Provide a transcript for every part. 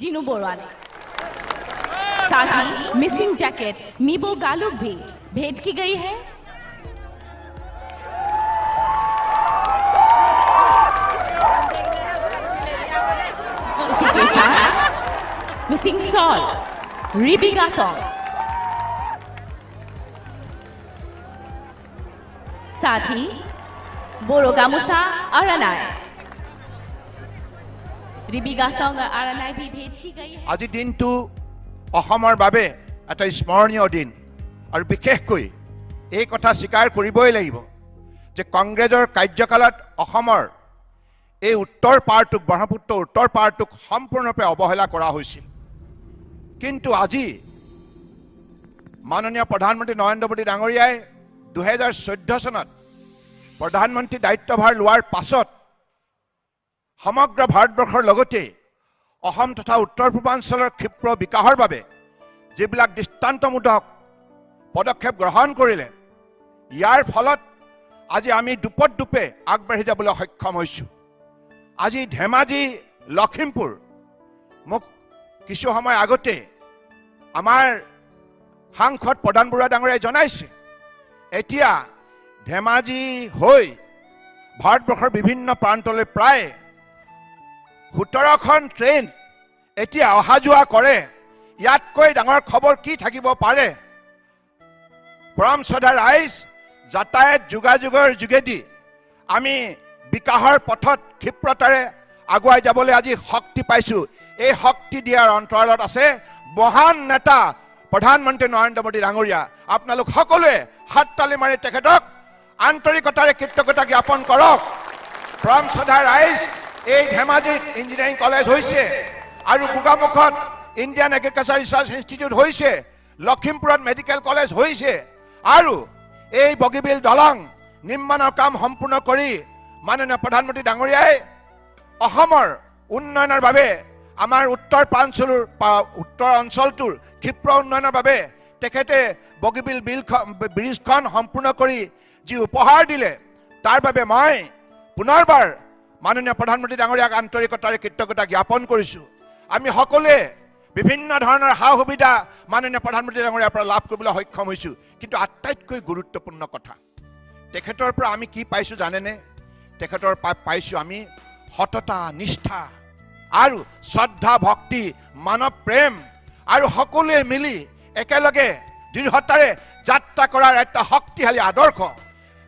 जीनू बोरा ने। साथ ही missing jacket मीबो गालुक भी भेंट की गई है। इसी के साथ मिसिंग सॉल रिबी गासोंग, साथ ही बोरो गामुसा आरानाय, रिबी गासोंग आरानाय भी भेंट की गई है। আজি দিনটো অসমৰ বাবে এটা স্মৰণীয় দিন আৰু বিশেষকৈ এই কথা স্বীকাৰ কৰিবই লাগিব যে কংগ্ৰেছৰ কাৰ্যকালত অসমৰ এই উত্তৰ পাৰটোক ব্ৰহ্মপুত্ৰ উত্তৰ পাৰটোক সম্পূৰ্ণৰূপে অৱহেলা কৰা হৈছিল। কিন্তু আজি মাননীয় প্ৰধানমন্ত্ৰী নৰেন্দ্ৰ মোদী ডাঙৰীয়াই 2014 চনত প্ৰধানমন্ত্ৰী দায়িত্বভাৰ লোৱাৰ পাছত সমগ্ৰ ভাৰতবৰ্ষৰ লগতে অসম তথা উত্তৰ পূৰ্বাঞ্চলৰ ক্ষিপ্ৰ বিকাশৰ বাবে যিবিলাক দৃষ্টান্তমূলক পদক্ষেপ গ্ৰহণ কৰিলে, ইয়াৰ ফলত আজি আমি দুপে আগবাঢ়ি যাবলৈ সক্ষম হৈছোঁ। আজি ধেমাজি লখিমপুৰ মোক কিছু সময় আগতে আমাৰ সাংসদ প্ৰধান বৰুৱা ডাঙৰীয়াই জনাইছে, এতিয়া ধেমাজি হৈ ভাৰতবৰ্ষৰ বিভিন্ন প্ৰান্তলৈ প্ৰায় 17খন ট্ৰেইন এতিয়া অহা যোৱা কৰে। ইয়াতকৈ ডাঙৰ খবৰ কি থাকিব পাৰে? পৰম শ্ৰদ্ধা ৰাইজ, যাতায়াত যোগাযোগৰ যোগেদি আমি বিকাশৰ পথত ক্ষিপ্ৰতাৰে আগুৱাই যাবলৈ আজি শক্তি পাইছোঁ। এই শক্তি দিয়াৰ অন্তৰালত আছে মহান নেতা প্ৰধানমন্ত্ৰী নৰেন্দ্ৰ মোদী ডাঙৰীয়া। আপোনালোক সকলোৱে হাত তালি মাৰি তেখেতক আন্তৰিকতাৰে কৃতজ্ঞতা জ্ঞাপন কৰক। পৰম শ্ৰদ্ধা ৰাইজ, এই ধেমাজিত ইঞ্জিনিয়াৰিং কলেজ হৈছে আৰু গোগামুখত ইণ্ডিয়ান এগ্ৰিকালচাৰ ৰিচাৰ্চ ইনষ্টিটিউট হৈছে, লখিমপুৰত মেডিকেল কলেজ হৈছে আৰু এই বগীবিল দলং নিৰ্মাণৰ কাম সম্পূৰ্ণ কৰি মাননীয় প্ৰধানমন্ত্ৰী ডাঙৰীয়াই অসমৰ উন্নয়নৰ বাবে আমাৰ উত্তৰ অঞ্চলটোৰ ক্ষিপ্ৰ উন্নয়নৰ বাবে তেখেতে বগীবিল ব্ৰিজখন সম্পূৰ্ণ কৰি যি উপহাৰ দিলে, তাৰ বাবে মই পুনৰবাৰ মাননীয় প্ৰধানমন্ত্ৰী ডাঙৰীয়াক আন্তৰিকতাৰে কৃতজ্ঞতা জ্ঞাপন কৰিছোঁ। আমি সকলোৱে বিভিন্ন ধৰণৰ সা সুবিধা মাননীয় প্ৰধানমন্ত্ৰী ডাঙৰীয়াৰ পৰা লাভ কৰিবলৈ সক্ষম হৈছোঁ। কিন্তু আটাইতকৈ গুৰুত্বপূৰ্ণ কথা, তেখেতৰ পৰা আমি কি পাইছোঁ জানেনে? তেখেতৰ পৰা পাইছোঁ আমি সততা, নিষ্ঠা আৰু শ্ৰদ্ধা, ভক্তি, মানৱ প্ৰেম আৰু সকলোৱে মিলি একেলগে দৃঢ়তাৰে যাত্ৰা কৰাৰ এটা শক্তিশালী আদৰ্শ।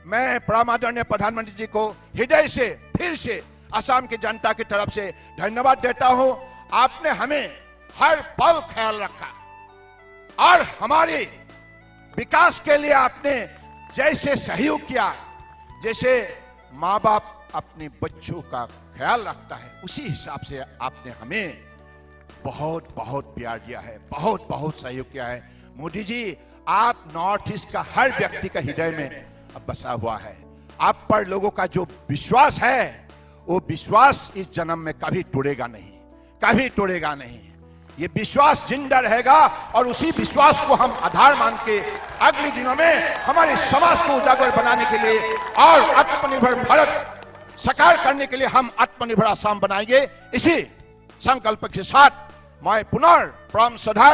मैं परम आदरणीय प्रधानमंत्री जी को हृदय से फिर से असम की जनता की तरफ से धन्यवाद देता हूं। आपने हमें हर पल ख्याल रखा और हमारे विकास के लिए आपने जैसे सहयोग किया, जैसे माँ बाप अपने बच्चों का ख्याल रखता है, उसी हिसाब से आपने हमें बहुत बहुत प्यार दिया है, बहुत बहुत सहयोग किया है। मोदी जी, आप नॉर्थ ईस्ट का हर व्यक्ति का हृदय में अब बसा हुआ है। आप पर लोगों का जो विश्वास है, वो विश्वास इस जन्म में कभी टूटेगा नहीं, कभी टूटेगा नहीं। ये विश्वास जिंदा रहेगा और उसी विश्वास को हम आधार मान के अगले दिनों में हमारे समाज को उजागर बनाने के लिए और आत्मनिर्भर भारत साकार करने के लिए हम आत्मनिर्भर असम बनाएंगे। इसी संकल्प के साथ मैं पुनः परम श्रद्धा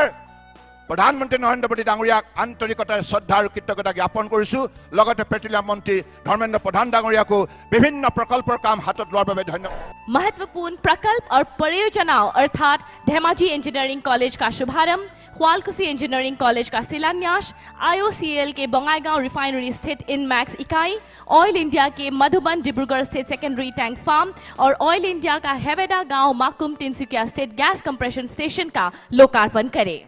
प्रधानमंत्री नरेंद्र मोदी डांगरियाक आंतरिकतार श्रद्धा और कृतज्ञता ज्ञापन करिछु। लगते पेट्रोलियम मंत्री धर्मेंद्र प्रधान डांगरियाको विभिन्न प्रकल्पर काम हाथत लोৱাৰ বাবে धन्यवाद। महत्वपूर्ण प्रकल्प और परियोजनाओं अर्थात धेमाजी इंजीनियरिंग कॉलेज का शुभारंभ, ख्वालकुसी इंजीनियरिंग कॉलेज का शिलान्यास, IOCL के बंगाईगांव रिफाइनरी स्थित इनमैक्स इकाई, ऑयल इंडिया के मधुबन डिब्रूगढ़ स्थित सेकेंडरी टैंक फार्म और ऑयल इंडिया का हेवेडा गांव माकुम तिनसुकिया स्थित गैस कंप्रेशन स्टेशन का लोकार्पण करे।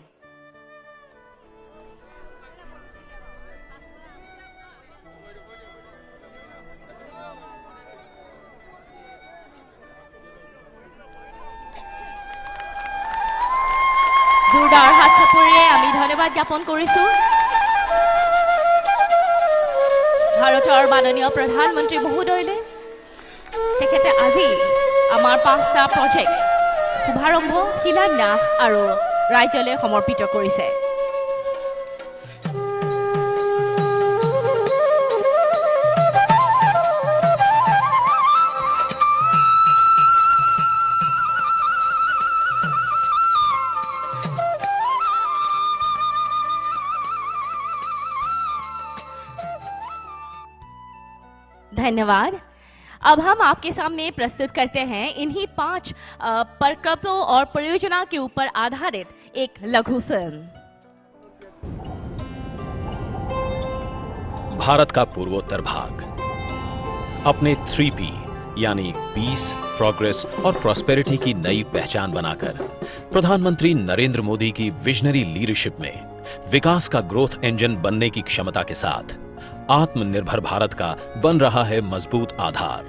जोरदार हाथ चापरिয়ে আমি ধন্যবাদ জ্ঞাপন কৰিছো ভাৰতৰ মাননীয় প্ৰধানমন্ত্ৰী মহোদয়লে। তেখেতে আজি আমাৰ 5টা প্ৰজেক্ট শুভাৰম্ভ, শিলান্যাস আৰু ৰাজ্যলৈ সমৰ্পিত কৰিছে। धन्यवाद। अब हम आपके सामने प्रस्तुत करते हैं इन्हीं 5 प्रकल्पों और परियोजना के ऊपर आधारित एक लघु फिल्म। भारत का पूर्वोत्तर भाग अपने 3P यानी पीस, प्रोग्रेस और प्रॉस्पेरिटी की नई पहचान बनाकर प्रधानमंत्री नरेंद्र मोदी की विजनरी लीडरशिप में विकास का ग्रोथ इंजन बनने की क्षमता के साथ आत्मनिर्भर भारत का बन रहा है मजबूत आधार।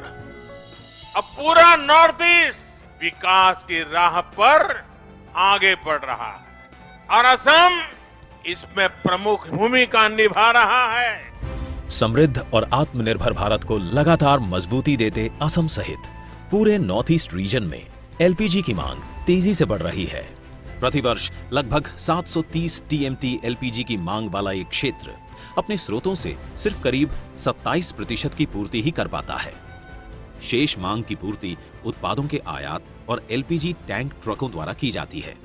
अब पूरा नॉर्थ ईस्ट विकास की राह पर आगे बढ़ रहा है और असम इसमें प्रमुख भूमिका निभा रहा है। समृद्ध और आत्मनिर्भर भारत को लगातार मजबूती देते असम सहित पूरे नॉर्थ ईस्ट रीजन में एलपीजी की मांग तेजी से बढ़ रही है। प्रतिवर्ष लगभग 730 टीएमटी एलपीजी की मांग वाला एक क्षेत्र अपने स्रोतों से सिर्फ करीब 27% की पूर्ति ही कर पाता है। शेष मांग की पूर्ति उत्पादों के आयात और एलपीजी टैंक ट्रकों द्वारा की जाती है।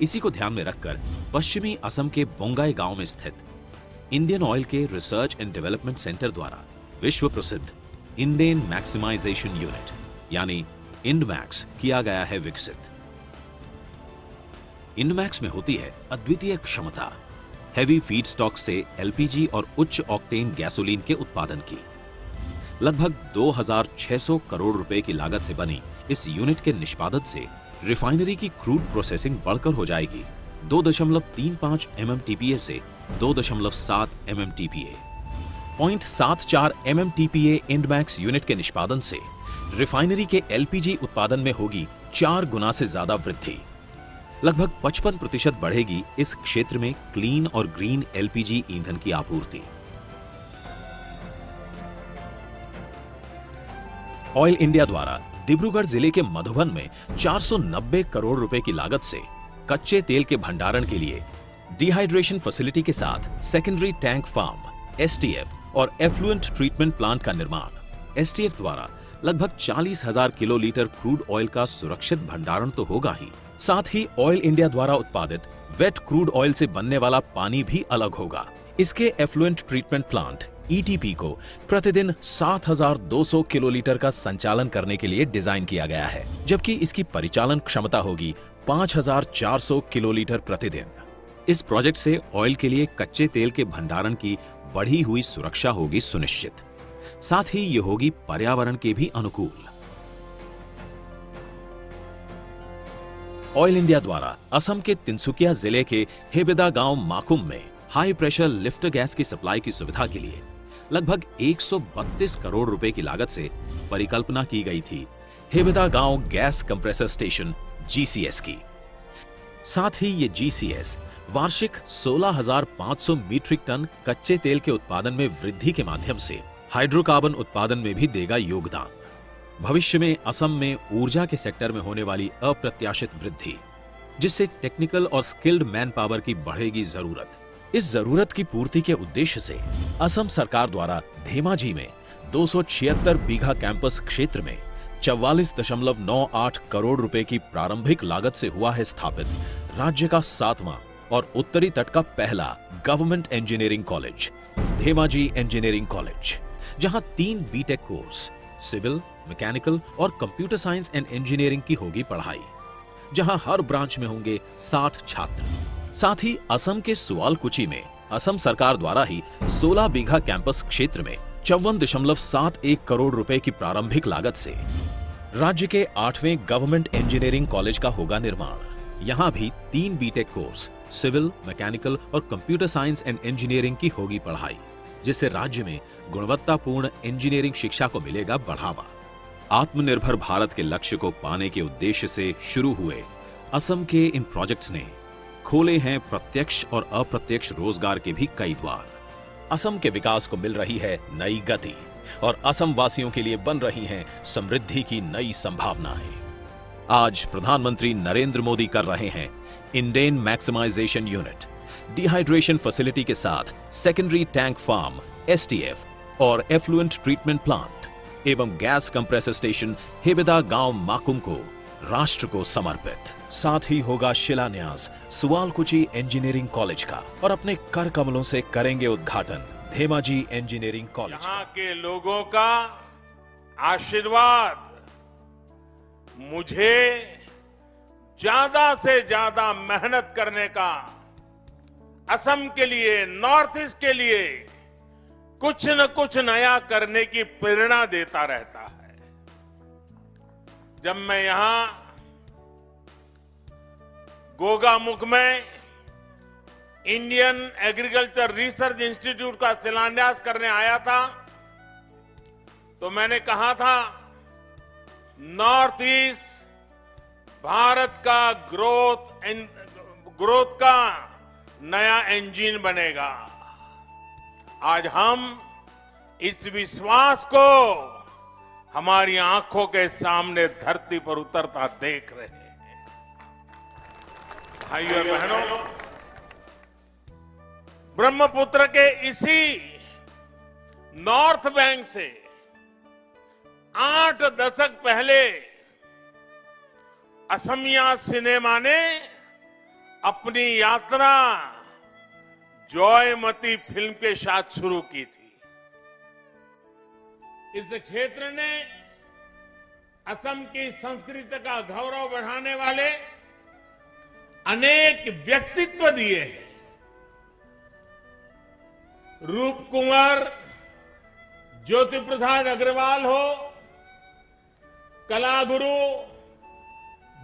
इसी को ध्यान में रखकर पश्चिमी असम के बोंगाई गांव में स्थित इंडियन ऑयल के रिसर्च एंड डेवलपमेंट सेंटर द्वारा विश्व प्रसिद्ध इंडेन मैक्सिमाइजेशन यूनिट यानी इंडमैक्स किया गया है विकसित। इंडमैक्स में होती है अद्वितीय क्षमता हेवी फीडस्टॉक से एलपीजी और उच्च ऑक्टेन गैसोलीन के उत्पादन की। लगभग 2600 करोड़ रुपए की लागत से बनी इस यूनिट के निष्पादन से रिफाइनरी की क्रूड प्रोसेसिंग बढ़कर हो जाएगी 2.35 MMTPA से 2.7 MMTPA। 0.74 MMTPA इंडमैक्स यूनिट के निष्पादन से रिफाइनरी के एलपीजी उत्पादन में होगी 4 गुना से ज्यादा वृद्धि। लगभग 55% बढ़ेगी इस क्षेत्र में क्लीन और ग्रीन एलपीजी ईंधन की आपूर्ति। ऑयल इंडिया द्वारा डिब्रूगढ़ जिले के मधुबन में 490 करोड़ रुपए की लागत से कच्चे तेल के भंडारण के लिए डिहाइड्रेशन फैसिलिटी के साथ सेकेंडरी टैंक फार्म एसटीएफ और एफ्लुएंट ट्रीटमेंट प्लांट का निर्माण। एसटीएफ द्वारा लगभग 40,000 किलोलीटर क्रूड ऑयल का सुरक्षित भंडारण तो होगा ही, साथ ही ऑयल इंडिया द्वारा उत्पादित वेट क्रूड ऑयल से बनने वाला पानी भी अलग होगा। इसके एफ्लुएंट ट्रीटमेंट प्लांट ईटीपी को प्रतिदिन 7,200 किलोलीटर का संचालन करने के लिए डिजाइन किया गया है, जबकि इसकी परिचालन क्षमता होगी 5,400 किलोलीटर प्रतिदिन। इस प्रोजेक्ट से ऑयल के लिए कच्चे तेल के भंडारण की बढ़ी हुई सुरक्षा होगी सुनिश्चित, साथ ही ये होगी पर्यावरण के भी अनुकूल। ऑयल इंडिया द्वारा असम के तिनसुकिया जिले के हेबेदा गांव माकुम में हाई प्रेशर लिफ्ट गैस की सप्लाई की सुविधा के लिए लगभग 132 करोड़ रुपए की लागत से परिकल्पना की गई थी हेबेदा गांव गैस कंप्रेसर स्टेशन जीसीएस की। साथ ही ये जीसीएस वार्षिक 16,500 मीट्रिक टन कच्चे तेल के उत्पादन में वृद्धि के माध्यम से हाइड्रोकार्बन उत्पादन में भी देगा योगदान। भविष्य में असम में ऊर्जा के सेक्टर में होने वाली अप्रत्याशित वृद्धि, जिससे टेक्निकल और स्किल्ड मैन पावर की बढ़ेगी जरूरत। इस जरूरत की पूर्ति के उद्देश्य से असम सरकार द्वारा धेमाजी में 276 बीघा कैंपस क्षेत्र में 44.98 करोड़ रुपए की प्रारंभिक लागत से हुआ है स्थापित राज्य का 7वां और उत्तरी तट का पहला government engineering college, Dhemaji engineering college, जहां 3 बीटेक कोर्स सिविल, मैकेनिकल और कंप्यूटर साइंस एंड इंजीनियरिंग की होगी पढ़ाई, जहां हर ब्रांच में होंगे 60 छात्र। साथ ही असम के सुआलकुची में असम सरकार द्वारा ही 16 बीघा कैंपस क्षेत्र में 54.71 करोड़ रुपए की प्रारंभिक लागत से राज्य के 8वें गवर्नमेंट इंजीनियरिंग कॉलेज का होगा निर्माण। यहाँ भी 3 बीटेक कोर्स सिविल, मैकेनिकल और कंप्यूटर साइंस एंड इंजीनियरिंग की होगी पढ़ाई, जिससे राज्य में गुणवत्तापूर्ण इंजीनियरिंग शिक्षा को मिलेगा बढ़ावा। आत्मनिर्भर भारत के लक्ष्य को पाने के उद्देश्य से शुरू हुए असम के इन प्रोजेक्ट्स ने खोले हैं प्रत्यक्ष और अप्रत्यक्ष रोजगार के भी कई द्वार। असम के विकास को मिल रही है नई गति और असम वासियों के लिए बन रही हैं समृद्धि की नई संभावनाएं। आज प्रधानमंत्री नरेंद्र मोदी कर रहे हैं indene maximization unit, dehydration facility के साथ सेकेंडरी टैंक फार्म एसटीएफ और एफ्लुएंट ट्रीटमेंट प्लांट एवं गैस कंप्रेसर स्टेशन हेबेदा गांव माकुम को राष्ट्र को समर्पित। साथ ही होगा शिलान्यास सुआलकुची इंजीनियरिंग कॉलेज का और अपने कर कमलों से करेंगे उद्घाटन धेमाजी इंजीनियरिंग कॉलेज। यहाँ के लोगों का आशीर्वाद मुझे ज्यादा से ज्यादा मेहनत करने का, असम के लिए, नॉर्थ ईस्ट के लिए कुछ न कुछ नया करने की प्रेरणा देता रहता है। जब मैं यहां गोगामुख में इंडियन एग्रीकल्चर रिसर्च इंस्टीट्यूट का शिलान्यास करने आया था, तो मैंने कहा था नॉर्थ ईस्ट भारत का ग्रोथ का नया इंजन बनेगा। आज हम इस विश्वास को हमारी आंखों के सामने धरती पर उतरता देख रहे हैं। भाइयों और बहनों, ब्रह्मपुत्र के इसी नॉर्थ बैंक से 8 दशक पहले असमिया सिनेमा ने अपनी यात्रा जॉयमती फिल्म के साथ शुरू की थी। इस क्षेत्र ने असम की संस्कृति का गौरव बढ़ाने वाले अनेक व्यक्तित्व दिए हैं। रूप कुंवर ज्योति प्रसाद अग्रवाल हो, कलागुरु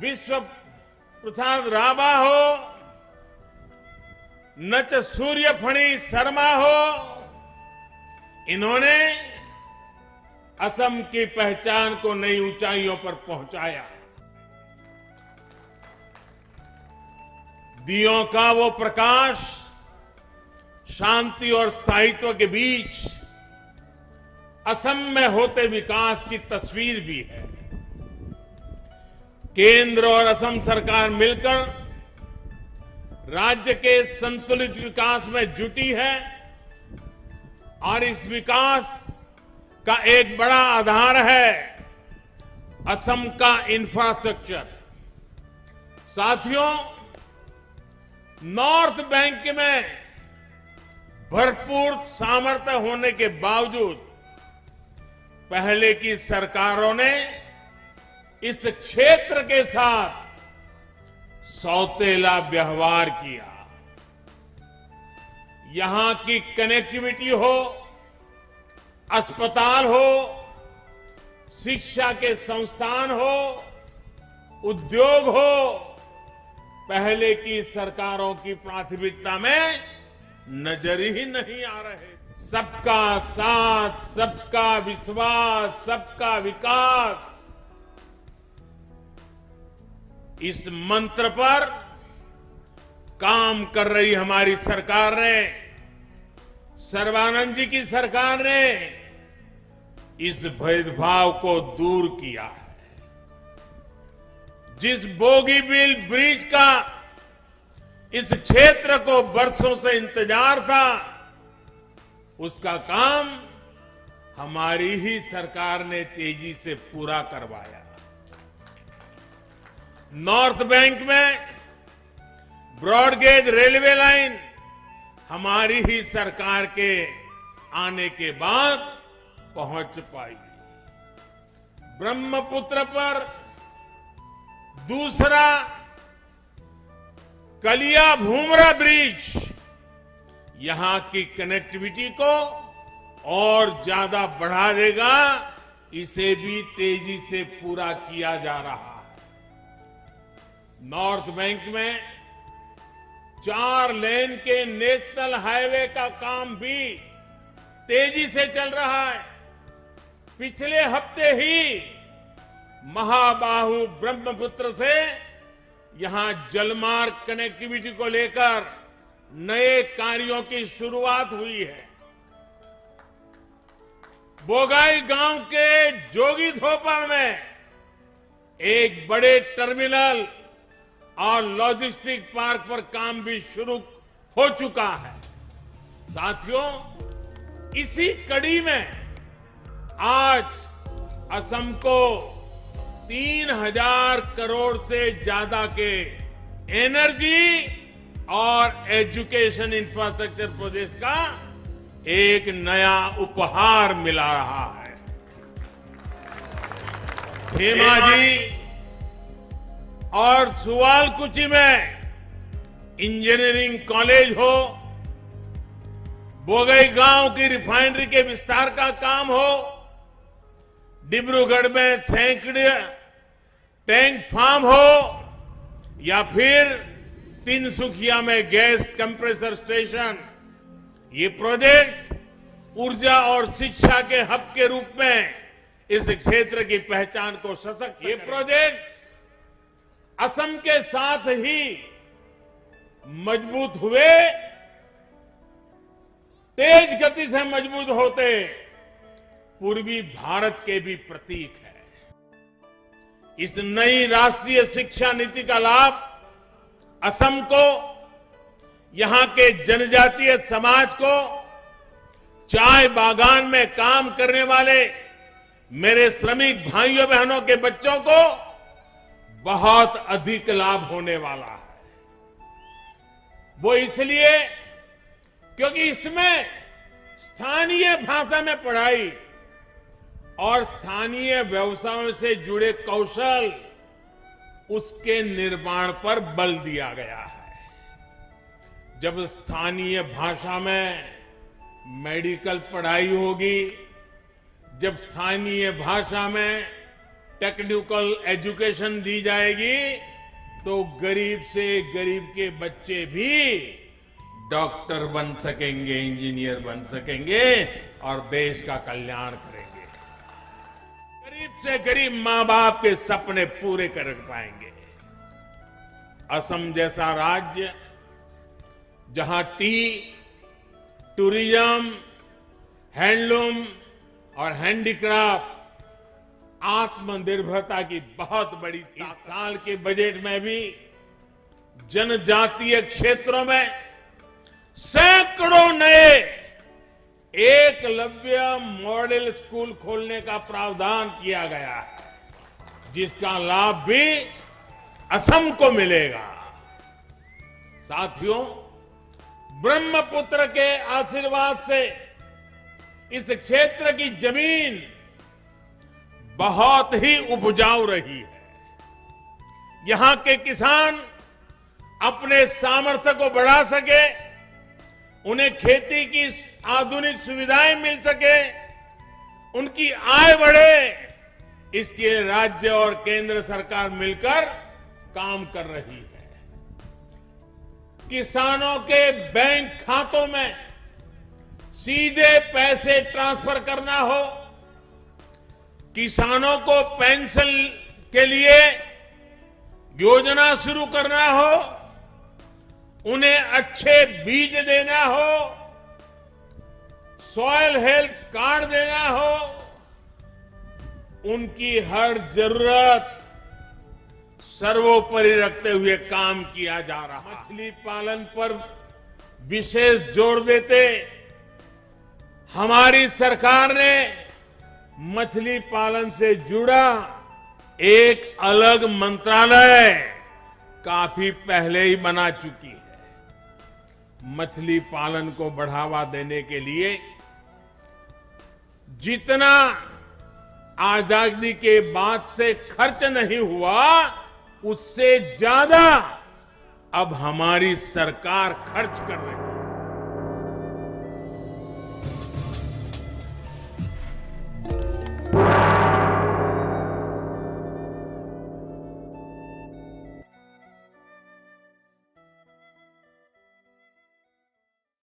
विश्व प्रसाद राभा हो, नच सूर्य फणी शर्मा हो, इन्होंने असम की पहचान को नई ऊंचाइयों पर पहुंचाया। दियों का वो प्रकाश शांति और स्थायित्व के बीच असम में होते विकास की तस्वीर भी है। केंद्र और असम सरकार मिलकर राज्य के संतुलित विकास में जुटी है और इस विकास का एक बड़ा आधार है असम का इंफ्रास्ट्रक्चर। साथियों, नॉर्थ बैंक में भरपूर सामर्थ्य होने के बावजूद पहले की सरकारों ने इस क्षेत्र के साथ सौतेला व्यवहार किया। यहां की कनेक्टिविटी हो, अस्पताल हो, शिक्षा के संस्थान हो, उद्योग हो, पहले की सरकारों की प्राथमिकता में नजर ही नहीं आ रहे। सबका साथ, सबका विश्वास, सबका विकास, इस मंत्र पर काम कर रही हमारी सरकार ने, सर्बानंद जी की सरकार ने इस भेदभाव को दूर किया है। जिस बोगीबील ब्रिज का इस क्षेत्र को बरसों से इंतजार था, उसका काम हमारी ही सरकार ने तेजी से पूरा करवाया। नॉर्थ बैंक में ब्रॉडगेज रेलवे लाइन हमारी ही सरकार के आने के बाद पहुंच पाई। ब्रह्मपुत्र पर दूसरा कलिया भूमरा ब्रिज यहां की कनेक्टिविटी को और ज्यादा बढ़ा देगा। इसे भी तेजी से पूरा किया जा रहा है। नॉर्थ बैंक में 4 लेन के नेशनल हाईवे का काम भी तेजी से चल रहा है। पिछले हफ्ते ही महाबाहु ब्रह्मपुत्र से यहां जलमार्ग कनेक्टिविटी को लेकर नए कार्यों की शुरुआत हुई है। बोगाई गांव के जोगीधोपा में एक बड़े टर्मिनल और लॉजिस्टिक पार्क पर काम भी शुरू हो चुका है। साथियों, इसी कड़ी में आज असम को 3000 करोड़ से ज्यादा के एनर्जी और एजुकेशन इंफ्रास्ट्रक्चर प्रोजेक्ट का एक नया उपहार मिला रहा है। धेमाजी और सुवालकुची में इंजीनियरिंग कॉलेज हो, बोगईगांव की रिफाइनरी के विस्तार का काम हो, डिब्रूगढ़ में सैकड़े टैंक फार्म हो, या फिर तिनसुकिया में गैस कंप्रेसर स्टेशन, ये प्रोजेक्ट ऊर्जा और शिक्षा के हब के रूप में इस क्षेत्र की पहचान को सशक्त, ये प्रोजेक्ट असम के साथ ही मजबूत हुए, तेज गति से मजबूत होते पूर्वी भारत के भी प्रतीक है। इस नई राष्ट्रीय शिक्षा नीति का लाभ असम को, यहां के जनजातीय समाज को, चाय बागान में काम करने वाले मेरे श्रमिक भाइयों बहनों के बच्चों को बहुत अधिक लाभ होने वाला है। वो इसलिए क्योंकि इसमें स्थानीय भाषा में पढ़ाई और स्थानीय व्यवसायों से जुड़े कौशल, उसके निर्माण पर बल दिया गया है। जब स्थानीय भाषा में मेडिकल पढ़ाई होगी, जब स्थानीय भाषा में टेक्निकल एजुकेशन दी जाएगी, तो गरीब से गरीब के बच्चे भी डॉक्टर बन सकेंगे, इंजीनियर बन सकेंगे और देश का कल्याण करेंगे। गरीब से गरीब मां बाप के सपने पूरे कर पाएंगे। असम जैसा राज्य जहां टी, टूरिज्म, हैंडलूम और हैंडीक्राफ्ट आत्मनिर्भरता की बहुत बड़ी, इस साल के बजट में भी जनजातीय क्षेत्रों में सैकड़ों नए एकलव्य मॉडल स्कूल खोलने का प्रावधान किया गया है, जिसका लाभ भी असम को मिलेगा। साथियों, ब्रह्मपुत्र के आशीर्वाद से इस क्षेत्र की जमीन बहुत ही उपजाऊ रही है। यहां के किसान अपने सामर्थ्य को बढ़ा सके, उन्हें खेती की आधुनिक सुविधाएं मिल सके, उनकी आय बढ़े, इसके लिए राज्य और केंद्र सरकार मिलकर काम कर रही है। किसानों के बैंक खातों में सीधे पैसे ट्रांसफर करना हो, किसानों को पेंशन के लिए योजना शुरू करना हो, उन्हें अच्छे बीज देना हो, सॉइल हेल्थ कार्ड देना हो, उनकी हर जरूरत सर्वोपरि रखते हुए काम किया जा रहा है। मछली पालन पर विशेष जोर देते हमारी सरकार ने मछली पालन से जुड़ा एक अलग मंत्रालय काफी पहले ही बना चुकी है। मछली पालन को बढ़ावा देने के लिए जितना आजादी के बाद से खर्च नहीं हुआ, उससे ज्यादा अब हमारी सरकार खर्च कर रही है।